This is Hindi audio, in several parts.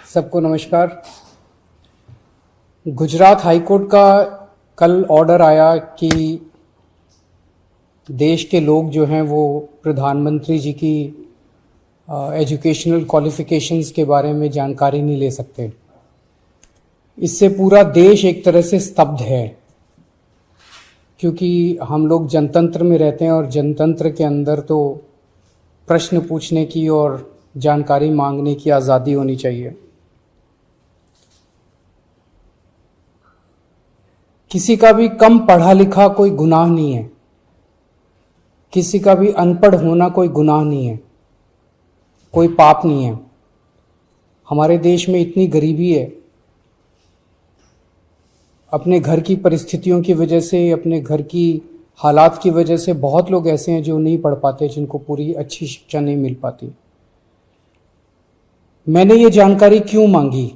सबको नमस्कार। गुजरात हाईकोर्ट का कल ऑर्डर आया कि देश के लोग जो हैं वो प्रधानमंत्री जी की एजुकेशनल क्वालिफिकेशंस के बारे में जानकारी नहीं ले सकते। इससे पूरा देश एक तरह से स्तब्ध है, क्योंकि हम लोग जनतंत्र में रहते हैं और जनतंत्र के अंदर तो प्रश्न पूछने की और जानकारी मांगने की आज़ादी होनी चाहिए। किसी का भी कम पढ़ा लिखा कोई गुनाह नहीं है, किसी का भी अनपढ़ होना कोई गुनाह नहीं है, कोई पाप नहीं है। हमारे देश में इतनी गरीबी है, अपने घर की परिस्थितियों की वजह से, अपने घर की हालात की वजह से बहुत लोग ऐसे हैं जो नहीं पढ़ पाते, जिनको पूरी अच्छी शिक्षा नहीं मिल पाती। मैंने ये जानकारी क्यों मांगी?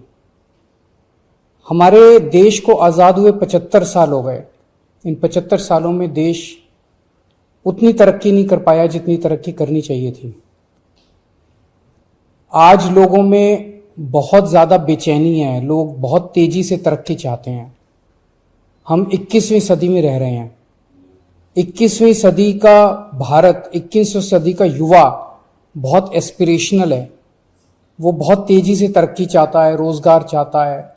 हमारे देश को आज़ाद हुए 75 साल हो गए। इन 75 सालों में देश उतनी तरक्की नहीं कर पाया जितनी तरक्की करनी चाहिए थी। आज लोगों में बहुत ज़्यादा बेचैनी है, लोग बहुत तेजी से तरक्की चाहते हैं। हम 21वीं सदी में रह रहे हैं। 21वीं सदी का भारत, 21वीं सदी का युवा बहुत एस्पिरेशनल है। वो बहुत तेजी से तरक्की चाहता है, रोजगार चाहता है,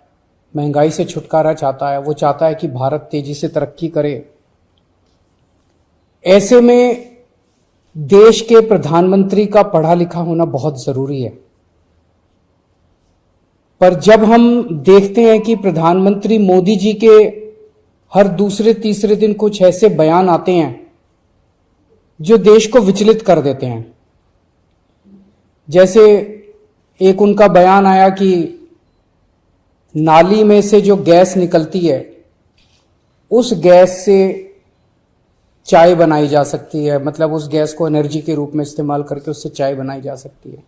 महंगाई से छुटकारा चाहता है। वो चाहता है कि भारत तेजी से तरक्की करे। ऐसे में देश के प्रधानमंत्री का पढ़ा लिखा होना बहुत जरूरी है। पर जब हम देखते हैं कि प्रधानमंत्री मोदी जी के हर दूसरे तीसरे दिन कुछ ऐसे बयान आते हैं जो देश को विचलित कर देते हैं। जैसे एक उनका बयान आया कि नाली में से जो गैस निकलती है, उस गैस से चाय बनाई जा सकती है, मतलब उस गैस को एनर्जी के रूप में इस्तेमाल करके उससे चाय बनाई जा सकती है।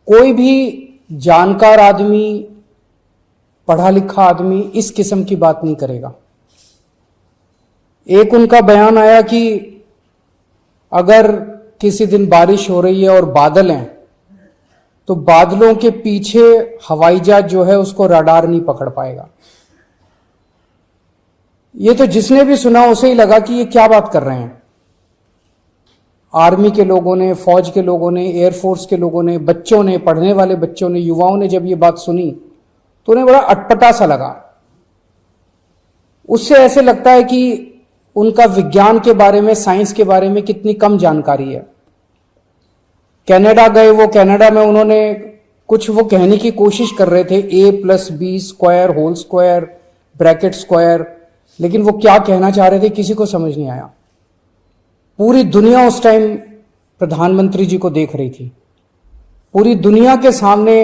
कोई भी जानकार आदमी, पढ़ा लिखा आदमी इस किस्म की बात नहीं करेगा। एक उनका बयान आया कि अगर किसी दिन बारिश हो रही है और बादल हैं, तो बादलों के पीछे हवाई जहाज जो है उसको रडार नहीं पकड़ पाएगा। ये तो जिसने भी सुना उसे ही लगा कि ये क्या बात कर रहे हैं। आर्मी के लोगों ने, फौज के लोगों ने, एयरफोर्स के लोगों ने, बच्चों ने, पढ़ने वाले बच्चों ने, युवाओं ने जब ये बात सुनी तो उन्हें बड़ा अटपटा सा लगा। उससे ऐसे लगता है कि उनका विज्ञान के बारे में, साइंस के बारे में कितनी कम जानकारी है। कनाडा गए, वो कनाडा में उन्होंने कुछ वो कहने की कोशिश कर रहे थे, a+b² whole square bracket square, लेकिन वो क्या कहना चाह रहे थे किसी को समझ नहीं आया। पूरी दुनिया उस टाइम प्रधानमंत्री जी को देख रही थी। पूरी दुनिया के सामने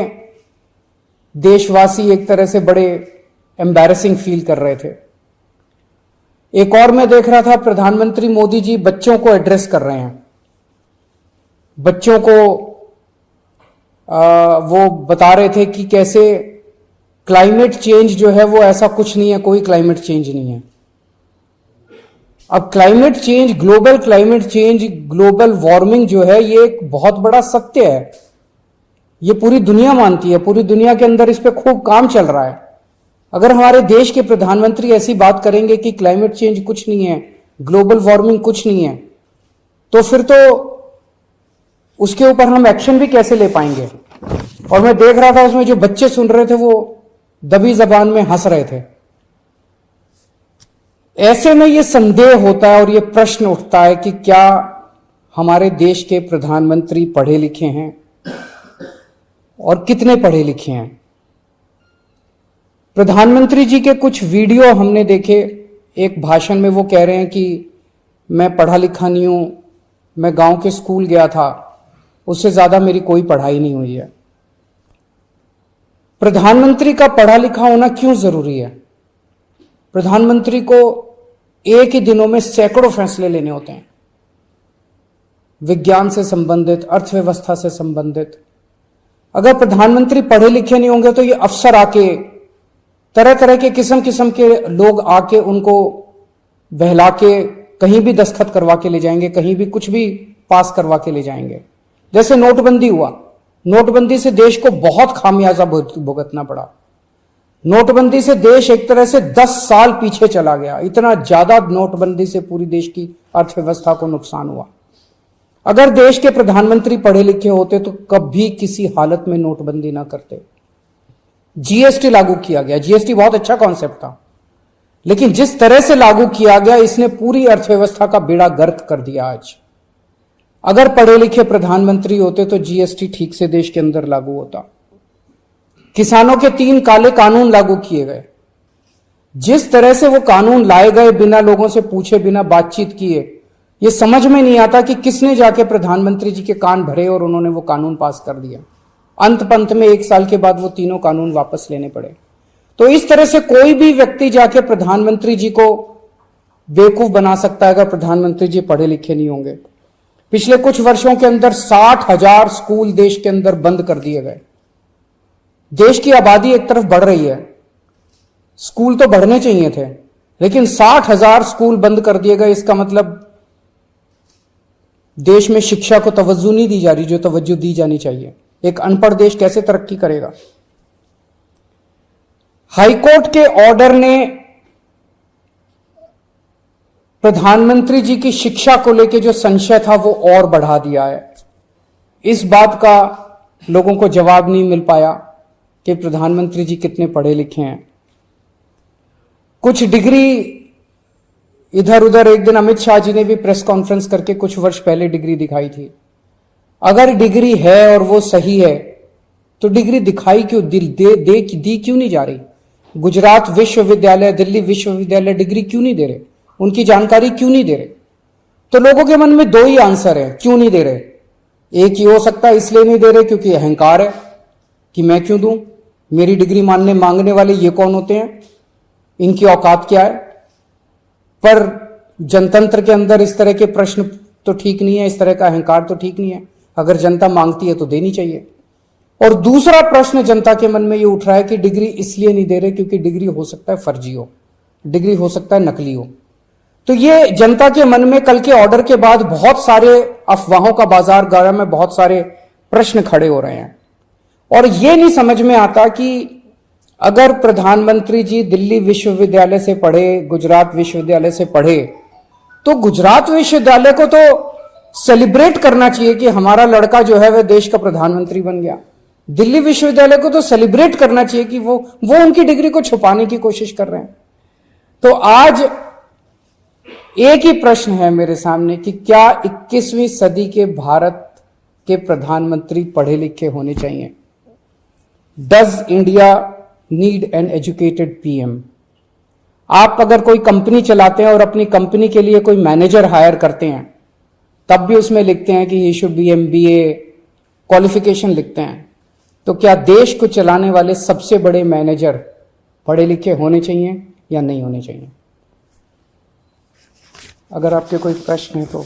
देशवासी एक तरह से बड़े एम्बैरेसिंग फील कर रहे थे। एक और मैं देख रहा था, प्रधानमंत्री मोदी जी बच्चों को एड्रेस कर रहे हैं। बच्चों को वो बता रहे थे कि कैसे क्लाइमेट चेंज जो है वो ऐसा कुछ नहीं है, कोई क्लाइमेट चेंज नहीं है। अब climate change, global climate change, global warming जो है ये एक बहुत बड़ा सत्य है। ये पूरी दुनिया मानती है, पूरी दुनिया के अंदर इस पे खूब काम चल रहा है। अगर हमारे देश के प्रधानमंत्री ऐसी बात करेंगे कि क्लाइमेट चेंज कुछ नहीं है, ग्लोबल वार्मिंग कुछ नहीं है, तो फिर तो उसके ऊपर हम एक्शन भी कैसे ले पाएंगे। और मैं देख रहा था उसमें जो बच्चे सुन रहे थे वो दबी जबान में हंस रहे थे। ऐसे में ये संदेह होता है और ये प्रश्न उठता है कि क्या हमारे देश के प्रधानमंत्री पढ़े लिखे हैं और कितने पढ़े लिखे हैं। प्रधानमंत्री जी के कुछ वीडियो हमने देखे। एक भाषण में वो कह रहे हैं कि मैं पढ़ा लिखा नहीं हूं, मैं गांव के स्कूल गया था, उससे ज्यादा मेरी कोई पढ़ाई नहीं हुई है। प्रधानमंत्री का पढ़ा लिखा होना क्यों जरूरी है? प्रधानमंत्री को एक ही दिनों में सैकड़ों फैसले लेने होते हैं, विज्ञान से संबंधित, अर्थव्यवस्था से संबंधित। अगर प्रधानमंत्री पढ़े लिखे नहीं होंगे तो ये अफसर आके, तरह तरह के किस्म किस्म के लोग आके उनको बहला के कहीं भी दस्तखत करवा के ले जाएंगे, कहीं भी कुछ भी पास करवा के ले जाएंगे। जैसे नोटबंदी हुआ, नोटबंदी से देश को बहुत खामियाजा भुगतना पड़ा। नोटबंदी से देश एक तरह से 10 साल पीछे चला गया। इतना ज्यादा नोटबंदी से पूरी देश की अर्थव्यवस्था को नुकसान हुआ। अगर देश के प्रधानमंत्री पढ़े लिखे होते तो कभी किसी हालत में नोटबंदी ना करते। जीएसटी लागू किया गया। जीएसटी बहुत अच्छा कॉन्सेप्ट था, लेकिन जिस तरह से लागू किया गया इसने पूरी अर्थव्यवस्था का बेड़ा गर्क कर दिया। आज अगर पढ़े लिखे प्रधानमंत्री होते तो जीएसटी ठीक से देश के अंदर लागू होता। किसानों के 3 काले कानून लागू किए गए। जिस तरह से वो कानून लाए गए, बिना लोगों से पूछे, बिना बातचीत किए, ये समझ में नहीं आता कि किसने जाके प्रधानमंत्री जी के कान भरे और उन्होंने वो कानून पास कर दिया। अंत पंत में 1 साल के बाद वो तीनों कानून वापस लेने पड़े। तो इस तरह से कोई भी व्यक्ति जाके प्रधानमंत्री जी को बेवकूफ बना सकता है अगर प्रधानमंत्री जी पढ़े लिखे नहीं होंगे। पिछले कुछ वर्षों के अंदर 60,000 स्कूल देश के अंदर बंद कर दिए गए। देश की आबादी एक तरफ बढ़ रही है, स्कूल तो बढ़ने चाहिए थे, लेकिन 60,000 स्कूल बंद कर दिए गए। इसका मतलब देश में शिक्षा को तवज्जो नहीं दी जा रही जो तवज्जो दी जानी चाहिए। एक अनपढ़ देश कैसे तरक्की करेगा? हाईकोर्ट के ऑर्डर ने प्रधानमंत्री जी की शिक्षा को लेकर जो संशय था वो और बढ़ा दिया है। इस बात का लोगों को जवाब नहीं मिल पाया कि प्रधानमंत्री जी कितने पढ़े लिखे हैं। कुछ डिग्री इधर उधर, एक दिन अमित शाह जी ने भी प्रेस कॉन्फ्रेंस करके कुछ वर्ष पहले डिग्री दिखाई थी। अगर डिग्री है और वो सही है तो डिग्री दिखाई क्यों, दी क्यों नहीं जा रही? गुजरात विश्वविद्यालय, दिल्ली विश्वविद्यालय डिग्री क्यों नहीं दे रहे? उनकी जानकारी क्यों नहीं दे रहे? तो लोगों के मन में 2 ही आंसर है क्यों नहीं दे रहे। एक ही हो सकता है इसलिए नहीं दे रहे क्योंकि अहंकार है कि मैं क्यों दूं, मेरी डिग्री मांगने वाले ये कौन होते हैं, इनकी औकात क्या है। पर जनतंत्र के अंदर इस तरह के प्रश्न तो ठीक नहीं है, इस तरह का अहंकार तो ठीक नहीं है। अगर जनता मांगती है तो देनी चाहिए। और दूसरा प्रश्न जनता के मन में ये उठ रहा है कि डिग्री इसलिए नहीं दे रहे क्योंकि डिग्री हो सकता है फर्जी हो, डिग्री हो सकता है नकली हो। तो ये जनता के मन में कल के ऑर्डर के बाद बहुत सारे अफवाहों का बाजार गर्म में, बहुत सारे प्रश्न खड़े हो रहे हैं। और ये नहीं समझ में आता कि अगर प्रधानमंत्री जी दिल्ली विश्वविद्यालय से पढ़े, गुजरात विश्वविद्यालय से पढ़े, तो गुजरात विश्वविद्यालय को तो सेलिब्रेट करना चाहिए कि हमारा लड़का जो है वह देश का प्रधानमंत्री बन गया। दिल्ली विश्वविद्यालय को तो सेलिब्रेट करना चाहिए कि वो उनकी डिग्री को छुपाने की कोशिश कर रहे हैं। तो आज एक ही प्रश्न है मेरे सामने कि क्या 21वीं सदी के भारत के प्रधानमंत्री पढ़े लिखे होने चाहिए? Does India need an educated PM? आप अगर कोई कंपनी चलाते हैं और अपनी कंपनी के लिए कोई मैनेजर हायर करते हैं, तब भी उसमें लिखते हैं कि he should be MBA qualification लिखते हैं। तो क्या देश को चलाने वाले सबसे बड़े मैनेजर पढ़े लिखे होने चाहिए या नहीं होने चाहिए? अगर आपके कोई प्रश्न है तो।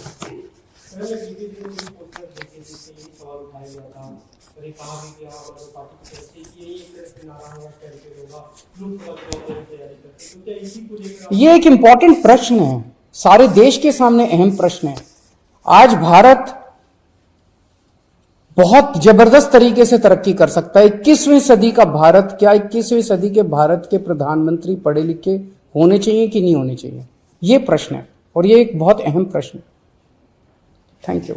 ये एक इंपॉर्टेंट प्रश्न है, सारे देश के सामने अहम प्रश्न है। आज भारत बहुत जबरदस्त तरीके से तरक्की कर सकता है। 21वीं सदी का भारत, क्या 21वीं सदी के भारत के प्रधानमंत्री पढ़े लिखे होने चाहिए कि नहीं होने चाहिए? ये प्रश्न है और ये एक बहुत अहम प्रश्न है। Thank you.